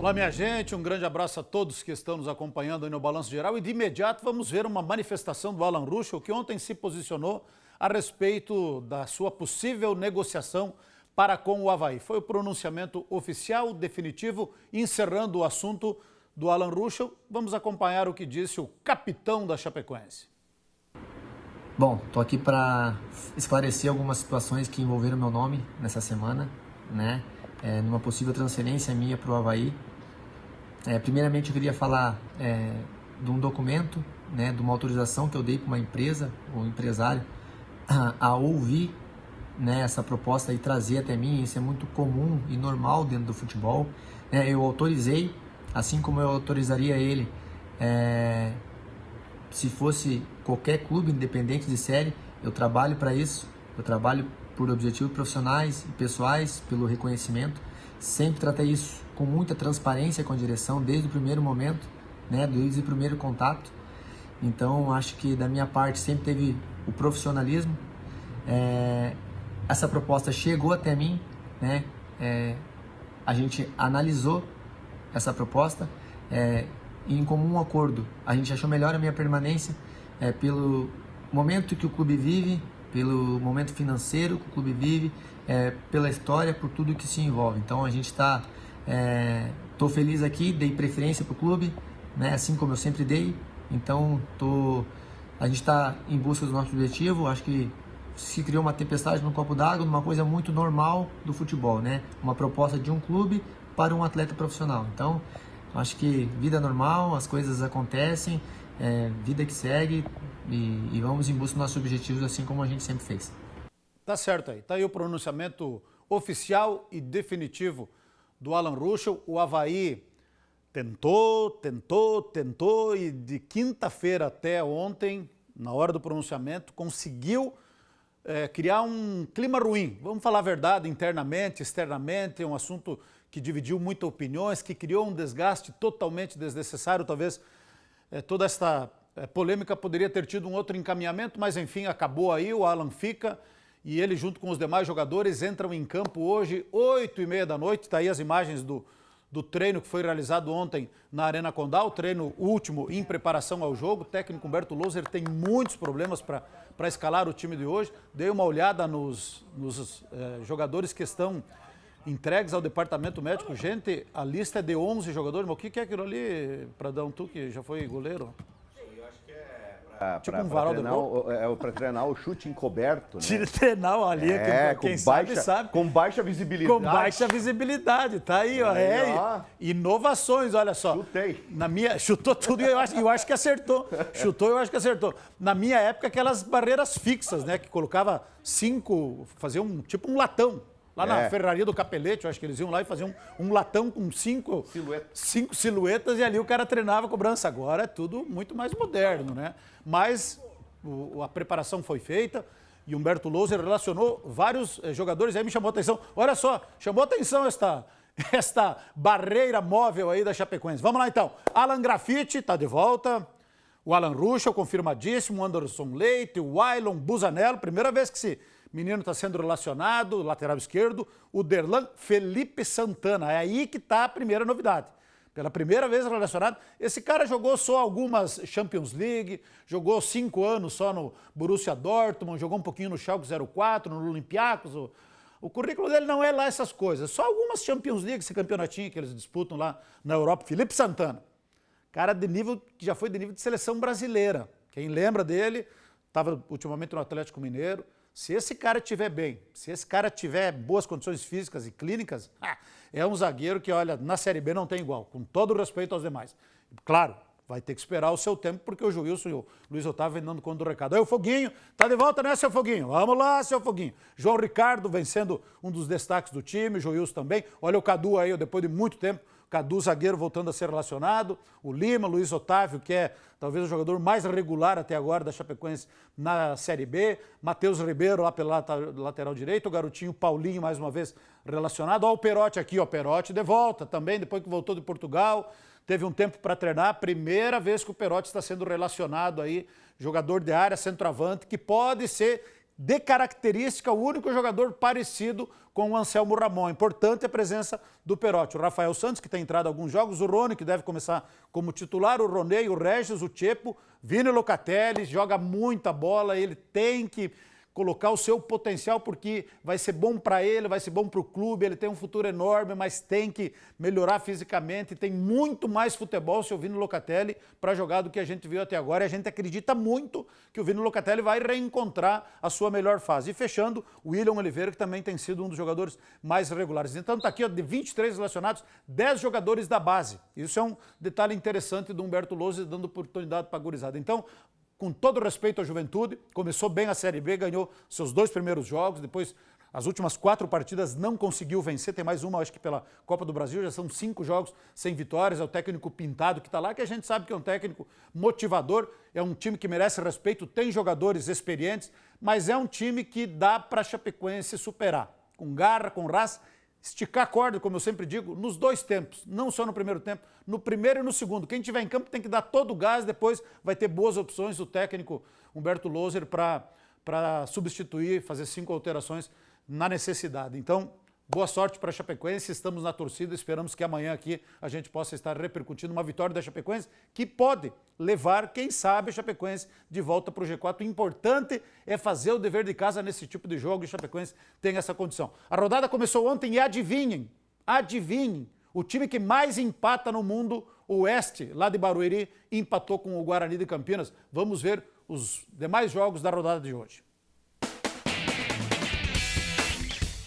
Olá, minha gente, um grande abraço a todos que estão nos acompanhando aí no Balanço Geral e de imediato vamos ver uma manifestação do Alan Ruschel, que ontem se posicionou a respeito da sua possível negociação para com o Avaí. Foi o pronunciamento oficial, definitivo, encerrando o assunto do Alan Ruschel. Vamos acompanhar o que disse o capitão da Chapecoense. Bom, estou aqui para esclarecer algumas situações que envolveram meu nome nessa semana, né? Numa possível transferência minha para o Avaí. Primeiramente eu queria falar de um documento, né, de uma autorização que eu dei para uma empresa, ou empresário, a ouvir, né, essa proposta e trazer até mim. Isso é muito comum e normal dentro do futebol, né? Eu autorizei, assim como eu autorizaria ele se fosse qualquer clube independente de série. Eu trabalho para isso, eu trabalho por objetivos profissionais e pessoais, pelo reconhecimento. Sempre tratei isso com muita transparência com a direção, desde o primeiro momento, né, desde o primeiro contato. Então, acho que da minha parte sempre teve o profissionalismo. Essa proposta chegou até mim, né? A gente analisou essa proposta, e em comum acordo a gente achou melhor a minha permanência, pelo momento que o clube vive, pelo momento financeiro que o clube vive, pela história, por tudo que se envolve. Então a gente tô feliz aqui, dei preferência para o clube, né, assim como eu sempre dei. Então a gente está em busca do nosso objetivo. Acho que se criou uma tempestade no copo d'água, uma coisa muito normal do futebol, né? Uma proposta de um clube para um atleta profissional. Então acho que vida normal, as coisas acontecem, vida que segue, e vamos em busca dos nossos objetivos, assim como a gente sempre fez. Tá certo aí. Tá aí o pronunciamento oficial e definitivo do Alan Ruschel. O Avaí tentou e de quinta-feira até ontem, na hora do pronunciamento, conseguiu criar um clima ruim. Vamos falar a verdade, internamente, externamente, é um assunto que dividiu muitas opiniões, que criou um desgaste totalmente desnecessário. Talvez toda esta polêmica poderia ter tido um outro encaminhamento, mas enfim, acabou aí, o Alan fica e ele junto com os demais jogadores entram em campo hoje, 8h30 da noite. Está aí as imagens do treino que foi realizado ontem na Arena Condá, o treino último em preparação ao jogo. O técnico Humberto Loser tem muitos problemas para escalar o time de hoje. Dei uma olhada nos jogadores que estão entregues ao departamento médico. Gente, a lista é de 11 jogadores, mas o que é aquilo ali, Pradão, tu que já foi goleiro? Eu acho que é tipo um varal de gol? Para treinar o chute encoberto, né? Tira treinar ali, quem sabe. Com baixa visibilidade. Com baixa visibilidade, tá aí, ó. Inovações, olha só. Chutei. Chutou tudo e eu acho que acertou. Eu acho que acertou. Na minha época, aquelas barreiras fixas, né? Que colocava 5, fazia tipo um latão. Lá na Ferraria do Capelete, eu acho que eles iam lá e faziam um latão com 5 silhuetas e ali o cara treinava cobrança. Agora é tudo muito mais moderno, né? Mas a preparação foi feita e Humberto Loser relacionou vários jogadores. Aí me chamou a atenção. Olha só, chamou a atenção esta barreira móvel aí da Chapecoense. Vamos lá então. Alan Graffiti está de volta. O Alan Ruschel, confirmadíssimo. O Anderson Leite, o Wailon Busanello. Primeira vez que esse menino está sendo relacionado, lateral esquerdo. O Derlan Felipe Santana. É aí que está a primeira novidade. Pela primeira vez relacionado. Esse cara jogou só algumas Champions League, jogou 5 anos só no Borussia Dortmund, jogou um pouquinho no Schalke 04, no Olympiacos. O currículo dele não é lá essas coisas. Só algumas Champions League, esse campeonatinho que eles disputam lá na Europa. Felipe Santana. Cara de nível, que já foi de nível de seleção brasileira. Quem lembra dele, estava ultimamente no Atlético Mineiro. Se esse cara estiver bem, se esse cara tiver boas condições físicas e clínicas, é um zagueiro que, olha, na Série B não tem igual, com todo o respeito aos demais. Claro, vai ter que esperar o seu tempo, porque o Joilson e o Luiz Otávio vem dando conta do recado. Aí o Foguinho, tá de volta, né, seu Foguinho? Vamos lá, seu Foguinho. João Ricardo vem sendo um dos destaques do time, o Joilson também. Olha o Cadu aí, depois de muito tempo, Cadu, zagueiro, voltando a ser relacionado. O Lima, Luiz Otávio, que é talvez o jogador mais regular até agora da Chapecoense na Série B. Matheus Ribeiro lá pela lateral direito. O garotinho Paulinho, mais uma vez, relacionado. Ó, o Perotti aqui, ó, Perotti de volta também, depois que voltou de Portugal. Teve um tempo para treinar. Primeira vez que o Perotti está sendo relacionado aí. Jogador de área, centroavante, que pode ser de característica, o único jogador parecido com o Anselmo Ramon. Importante a presença do Perotti. O Rafael Santos, que tem entrado em alguns jogos, o Rony, que deve começar como titular, o Roney, o Regis, o Chepo, Vini Locatelli, joga muita bola, ele tem que colocar o seu potencial, porque vai ser bom para ele, vai ser bom para o clube, ele tem um futuro enorme, mas tem que melhorar fisicamente, tem muito mais futebol, seu Vini Locatelli, para jogar do que a gente viu até agora, e a gente acredita muito que o Vini Locatelli vai reencontrar a sua melhor fase. E fechando, o William Oliveira, que também tem sido um dos jogadores mais regulares. Então está aqui, ó, de 23 relacionados, 10 jogadores da base. Isso é um detalhe interessante do Humberto Lousa, dando oportunidade para a gurizada. Então, com todo respeito à Juventude, começou bem a Série B, ganhou seus 2 primeiros jogos, depois as últimas 4 partidas não conseguiu vencer, tem mais uma, acho que pela Copa do Brasil, já são 5 jogos sem vitórias, é o técnico Pintado que está lá, que a gente sabe que é um técnico motivador, é um time que merece respeito, tem jogadores experientes, mas é um time que dá para a Chapecoense superar, com garra, com raça, esticar a corda, como eu sempre digo, nos 2 tempos, não só no primeiro tempo, no primeiro e no segundo. Quem estiver em campo tem que dar todo o gás, depois vai ter boas opções do técnico Humberto Louser para substituir, fazer 5 alterações na necessidade. Então, boa sorte para a Chapecoense, estamos na torcida, esperamos que amanhã aqui a gente possa estar repercutindo uma vitória da Chapecoense que pode levar, quem sabe, a Chapecoense de volta para o G4. O importante é fazer o dever de casa nesse tipo de jogo e a Chapecoense tem essa condição. A rodada começou ontem e adivinhem, o time que mais empata no mundo, o Oeste, lá de Barueri, empatou com o Guarani de Campinas. Vamos ver os demais jogos da rodada de hoje.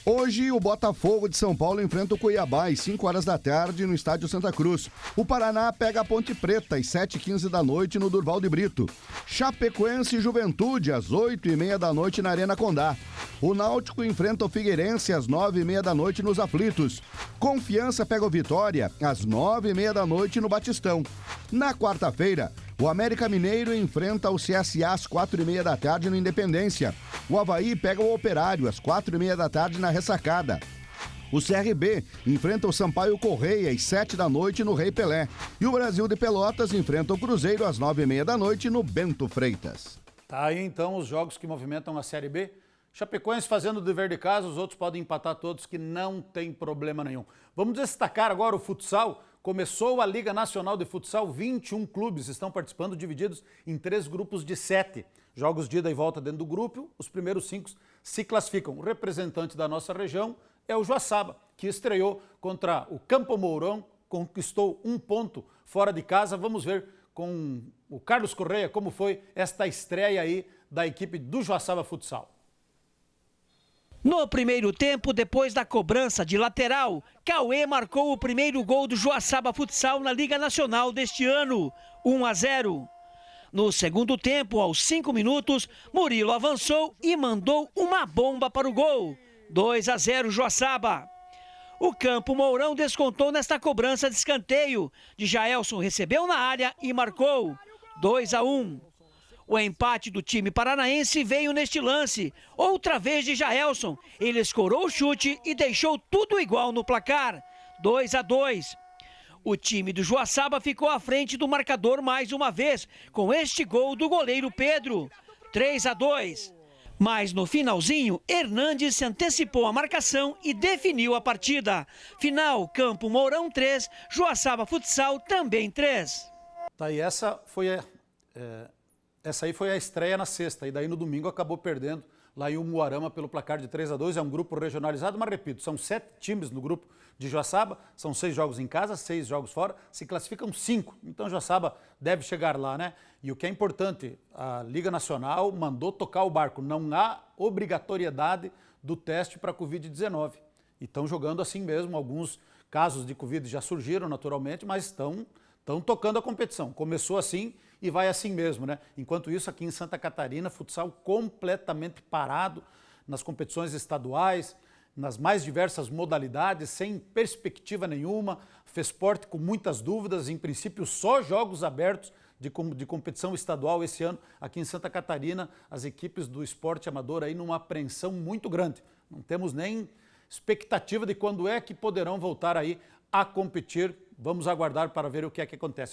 Hoje, o Botafogo de São Paulo enfrenta o Cuiabá às 5 horas da tarde no Estádio Santa Cruz. O Paraná pega a Ponte Preta às 7h15 da noite no Durval de Brito. Chapecoense e Juventude às 8h30 da noite na Arena Condá. O Náutico enfrenta o Figueirense às 9h30 da noite nos Aflitos. Confiança pega o Vitória às 9h30 da noite no Batistão. Na quarta-feira, o América Mineiro enfrenta o CSA às 4h30 da tarde no Independência. O Avaí pega o Operário às 4h30 da tarde na Ressacada. O CRB enfrenta o Sampaio Correia às 7 da noite no Rei Pelé. E o Brasil de Pelotas enfrenta o Cruzeiro às 9h30 da noite no Bento Freitas. Tá aí então os jogos que movimentam a Série B. Chapecoense fazendo o dever de casa, os outros podem empatar todos, que não tem problema nenhum. Vamos destacar agora o futsal. Começou a Liga Nacional de Futsal, 21 clubes estão participando, divididos em 3 grupos de 7. Jogos de ida e volta dentro do grupo, os primeiros 5 se classificam. O representante da nossa região é o Joaçaba, que estreou contra o Campo Mourão, conquistou 1 ponto fora de casa. Vamos ver com o Carlos Correia como foi esta estreia aí da equipe do Joaçaba Futsal. No primeiro tempo, depois da cobrança de lateral, Cauê marcou o primeiro gol do Joaçaba Futsal na Liga Nacional deste ano, 1-0. No segundo tempo, aos 5 minutos, Murilo avançou e mandou uma bomba para o gol, 2-0 Joaçaba. O Campo Mourão descontou nesta cobrança de escanteio. Jaelson recebeu na área e marcou, 2-1. O empate do time paranaense veio neste lance, outra vez de Jaelson. Ele escorou o chute e deixou tudo igual no placar, 2-2. O time do Joaçaba ficou à frente do marcador mais uma vez, com este gol do goleiro Pedro, 3-2. Mas no finalzinho, Hernandes se antecipou à marcação e definiu a partida. Final, Campo Mourão 3, Joaçaba Futsal também 3. Tá, e essa aí foi a estreia na sexta, e daí no domingo acabou perdendo lá em Umuarama pelo placar de 3-2, é um grupo regionalizado, mas repito, são 7 times no grupo de Joaçaba, são 6 jogos em casa, 6 jogos fora, se classificam 5, então Joaçaba deve chegar lá, né? E o que é importante, a Liga Nacional mandou tocar o barco, não há obrigatoriedade do teste para Covid-19, e estão jogando assim mesmo, alguns casos de Covid já surgiram naturalmente, mas estão tocando a competição, começou assim e vai assim mesmo, né? Enquanto isso, aqui em Santa Catarina, futsal completamente parado nas competições estaduais, nas mais diversas modalidades, sem perspectiva nenhuma, Fesporte com muitas dúvidas, em princípio só jogos abertos de competição estadual esse ano aqui em Santa Catarina, as equipes do esporte amador aí numa apreensão muito grande. Não temos nem expectativa de quando é que poderão voltar aí a competir. Vamos aguardar para ver o que é que acontece.